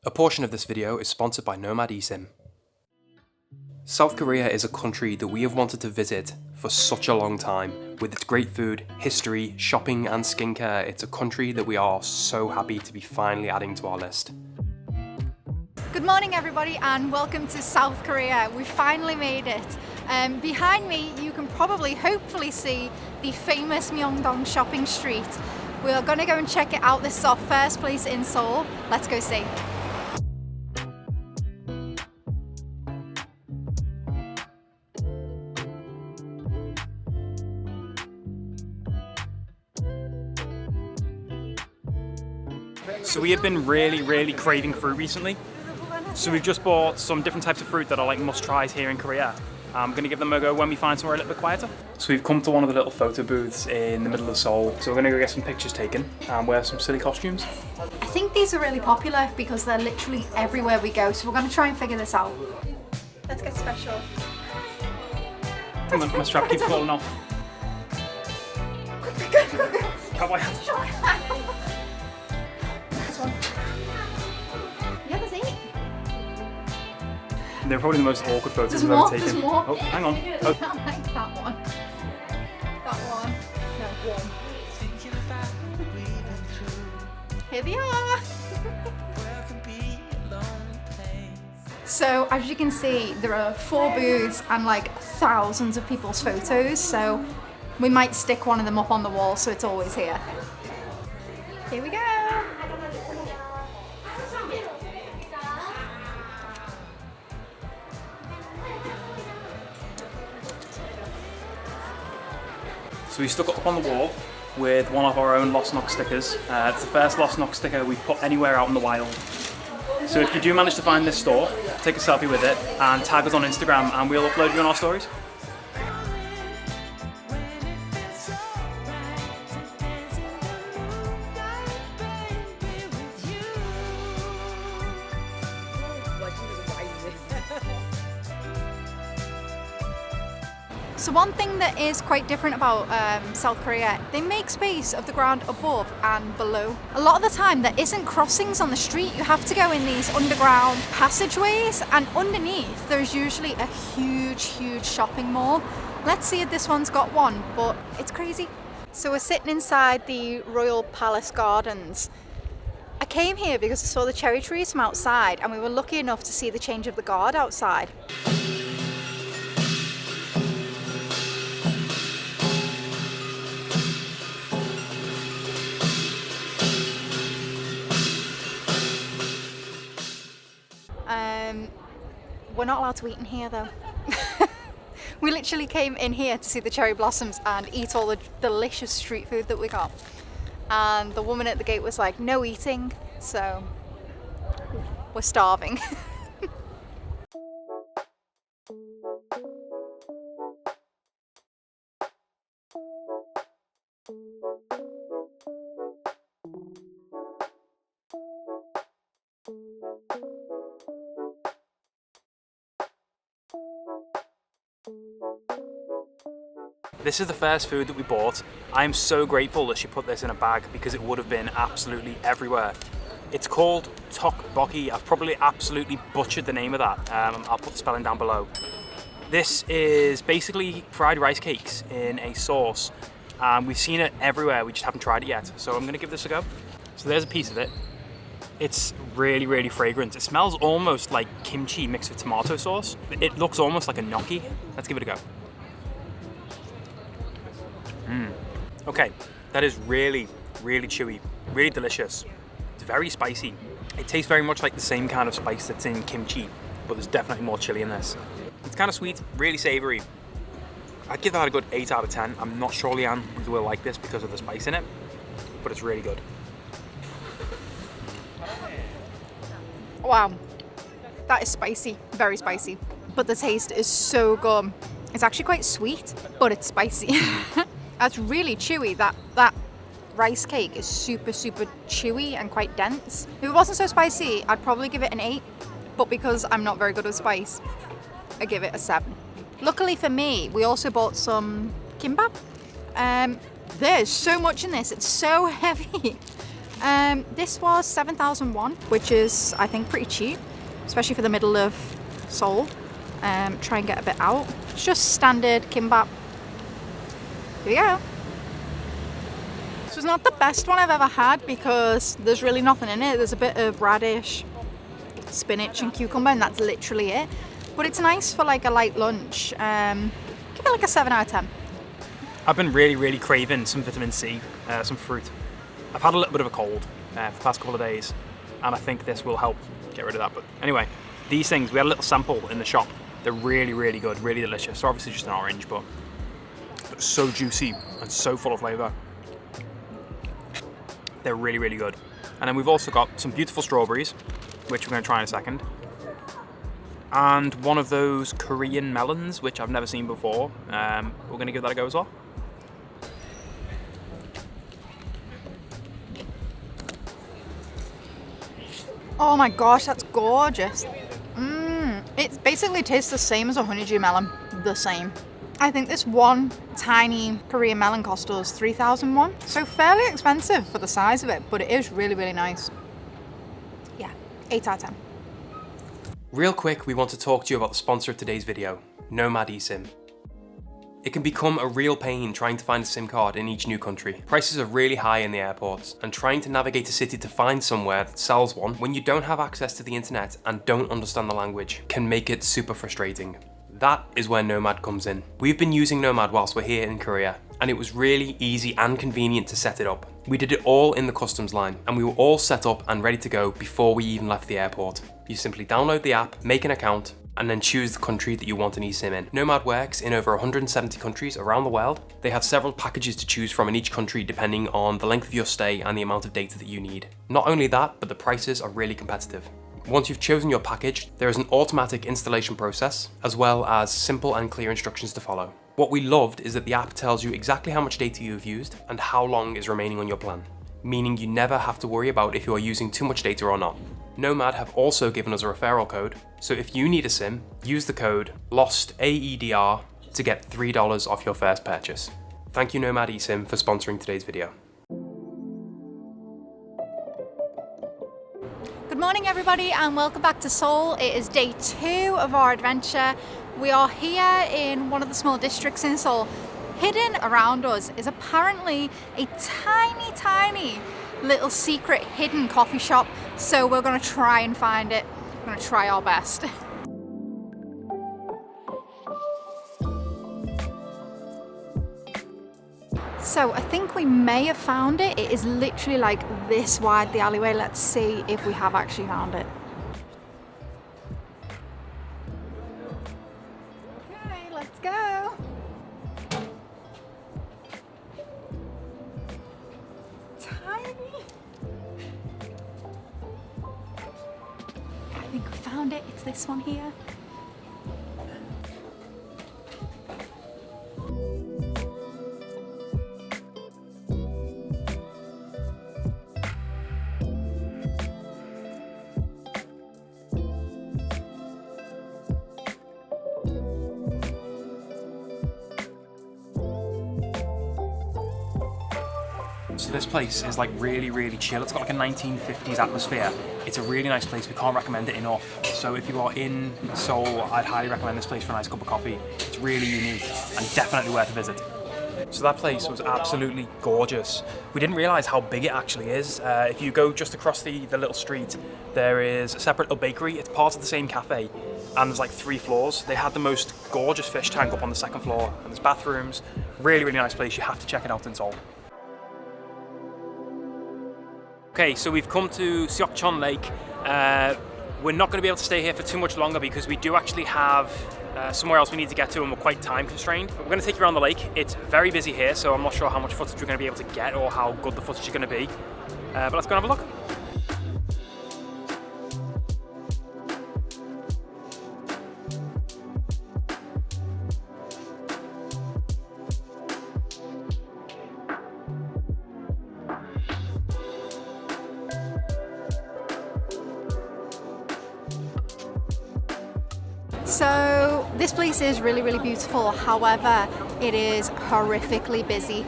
A portion of this video is sponsored by Nomad E-Sim. South Korea is a country that we have wanted to visit for such a long time. With its great food, history, shopping and skincare, it's a country that we are so happy to be finally adding to our list. Good morning everybody and welcome to South Korea. We finally made it. Behind me you can probably hopefully see the famous Myeongdong shopping street. We are going to go and check it out. This is our first place in Seoul. Let's go see. So we have been really craving fruit recently. So we've just bought some different types of fruit that are like must-tries here in Korea. I'm going to give them a go when we find somewhere a little bit quieter. So we've come to one of the little photo booths in the middle of Seoul. So we're going to go get some pictures taken and wear some silly costumes. I think these are really popular because they're literally everywhere we go. So we're going to try and figure this out. Let's get special. My strap keeps falling off. Cowboy hat. Yeah, there's 8. They're probably the most awkward photos There's we've more, ever taken. there's more. Oh, hang on. I Oh. like that one. That one. No, one. Here they are. So as you can see, there are 4 booths and like thousands of people's photos. So we might stick one of them up on the wall so it's always here. Here we go. So we stuck it up on the wall with one of our own Lost Knox stickers. It's the first Lost Knox sticker we've put anywhere out in the wild. So if you do manage to find this store, take a selfie with it and tag us on Instagram and we'll upload you on our stories. So one thing that is quite different about South Korea, they make space of the ground above and below. A lot of the time there isn't crossings on the street. You have to go in these underground passageways and underneath there's usually a huge shopping mall. Let's see if this one's got one, but it's crazy. So we're sitting inside the Royal Palace Gardens. I came here because I saw the cherry trees from outside and we were lucky enough to see the change of the guard outside. We're not allowed to eat in here though. We literally came in here to see the cherry blossoms and eat all the delicious street food that we got. And the woman at the gate was like, no eating, so we're starving. This is the first food that we bought. I am so grateful that she put this in a bag because it would have been absolutely everywhere. It's called tteokbokki. I've probably absolutely butchered the name of that. I'll put the spelling down below. This is basically fried rice cakes in a sauce. We've seen it everywhere, we just haven't tried it yet. So I'm gonna give this a go. So there's a piece of it. It's really fragrant. It smells almost like kimchi mixed with tomato sauce. It looks almost like a gnocchi. Let's give it a go. Okay, that is really chewy, really delicious. It's very spicy. It tastes very much like the same kind of spice that's in kimchi, but there's definitely more chili in this. It's kind of sweet, really savory. I'd give that a good 8 out of 10. I'm not sure Leanne will like this because of the spice in it, but it's really good. Wow, that is spicy, very spicy. But the taste is so good. It's actually quite sweet, but it's spicy. That's really chewy. That rice cake is super chewy and quite dense. If it wasn't so spicy, I'd probably give it an 8, but because I'm not very good with spice, I give it a 7. Luckily for me, we also bought some kimbap. There's so much in this, it's so heavy. This was 7,000 won, which is, I think, pretty cheap, especially for the middle of Seoul. Try and get a bit out. It's just standard kimbap. Here we go. This was not the best one I've ever had because there's really nothing in it. There's a bit of radish, spinach and cucumber, and that's literally it. But it's nice for like a light lunch. Give it like a 7 out of 10. I've been really craving some vitamin C, some fruit. I've had a little bit of a cold for the past couple of days, and I think this will help get rid of that. But anyway, these things, we had a little sample in the shop. They're really good, really delicious. They're obviously just an orange, but so juicy and so full of flavour. They're really good. And then we've also got some beautiful strawberries, which we're going to try in a second. And one of those Korean melons, which I've never seen before. We're going to give that a go as well. Oh my gosh, that's gorgeous. It basically tastes the same as a honeydew melon. The same. I think this one tiny Korean melon cost us 3,000 won. So fairly expensive for the size of it, but it is really nice. Yeah, 8 out of 10. Real quick, we want to talk to you about the sponsor of today's video, Nomad E-Sim. It can become a real pain trying to find a SIM card in each new country. Prices are really high in the airports, and trying to navigate a city to find somewhere that sells one when you don't have access to the internet and don't understand the language can make it super frustrating. That is where Nomad comes in. We've been using Nomad whilst we're here in Korea, and it was really easy and convenient to set it up. We did it all in the customs line, and we were all set up and ready to go before we even left the airport. You simply download the app, make an account, and then choose the country that you want an eSIM in. Nomad works in over 170 countries around the world. They have several packages to choose from in each country depending on the length of your stay and the amount of data that you need. Not only that, but the prices are really competitive. Once you've chosen your package, there is an automatic installation process, as well as simple and clear instructions to follow. What we loved is that the app tells you exactly how much data you've used and how long is remaining on your plan, meaning you never have to worry about if you are using too much data or not. Nomad have also given us a referral code, so if you need a SIM, use the code LOSTAEDR to get $3 off your first purchase. Thank you Nomad E-Sim for sponsoring today's video. Good morning everybody and welcome back to Seoul. It is day 2 of our adventure. We are here in one of the small districts in Seoul. Hidden around us is apparently a tiny little secret hidden coffee shop. So we're going to try and find it. We're going to try our best. So I think we may have found it. It is literally like this wide, the alleyway. Let's see if we have actually found it. Okay, let's go. Tiny. I think we found it. It's this one here. So this place is like really chill. It's got like a 1950s atmosphere. It's a really nice place. We can't recommend it enough. So if you are in Seoul, I'd highly recommend this place for a nice cup of coffee. It's really unique and definitely worth a visit. So that place was absolutely gorgeous. We didn't realise how big it actually is. If you go just across the little street, there is a separate little bakery. It's part of the same cafe, and there's like 3 floors. They had the most gorgeous fish tank up on the 2nd floor, and there's bathrooms. Really nice place. You have to check it out in Seoul. Okay, so we've come to Seokchon Lake. We're not going to be able to stay here for too much longer because we do actually have somewhere else we need to get to and we're quite time constrained. But we're going to take you around the lake. It's very busy here, so I'm not sure how much footage we're going to be able to get or how good the footage is going to be. But let's go and have a look. So this place is really beautiful, however it is horrifically busy.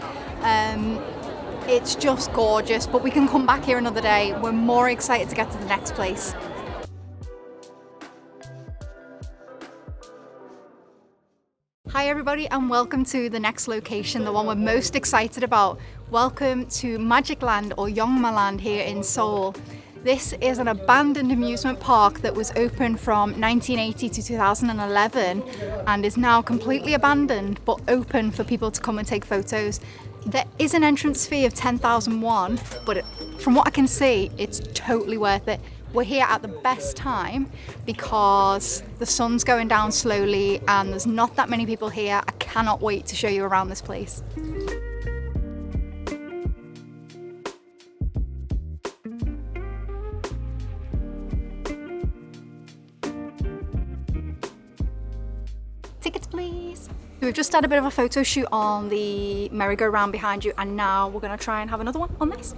It's just gorgeous, but we can come back here another day. We're more excited to get to the next place. Hi everybody and welcome to the next location, the one we're most excited about. Welcome to Magic Land or Yongma Land here in Seoul. This is an abandoned amusement park that was open from 1980 to 2011 and is now completely abandoned but open for people to come and take photos. There is an entrance fee of 10,000 won, but from what I can see, it's totally worth it. We're here at the best time because the sun's going down slowly and there's not that many people here. I cannot wait to show you around this place. Tickets please. We've just had a bit of a photo shoot on the merry-go-round behind you and now we're going to try and have another one on this.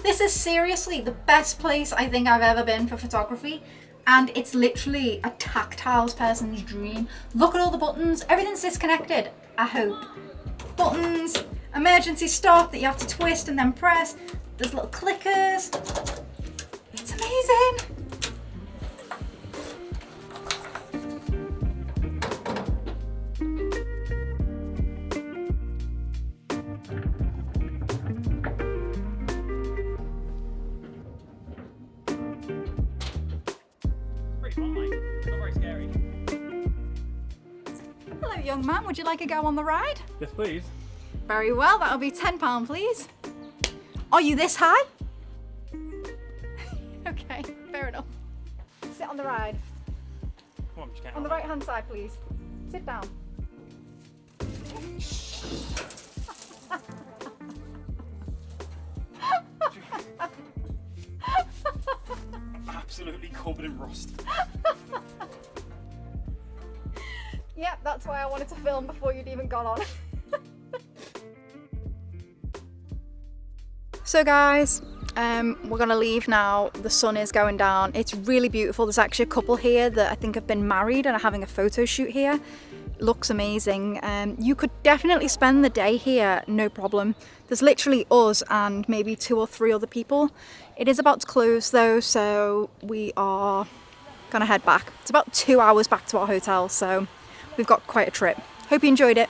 This is seriously the best place I think I've ever been for photography, and it's literally a tactile person's dream. Look at all the buttons, everything's disconnected, I hope. Buttons, emergency stop that you have to twist and then press, there's little clickers. It's amazing. Hello young man, would you like a go on the ride? Yes, please. Very well, that'll be £10 please. Are you this high? Okay, fair enough. Sit on the ride. Come on, just get On the right hand side please. Sit down. Absolutely covered in rust. Yep, that's why I wanted to film before you'd even got on. So guys, we're gonna leave now. The sun is going down. It's really beautiful. There's actually a couple here that I think have been married and are having a photo shoot here. It looks amazing. You could definitely spend the day here, no problem. There's literally us and maybe 2 or 3 other people. It is about to close though, so we are gonna head back. It's about 2 hours back to our hotel, so we've got quite a trip. Hope you enjoyed it.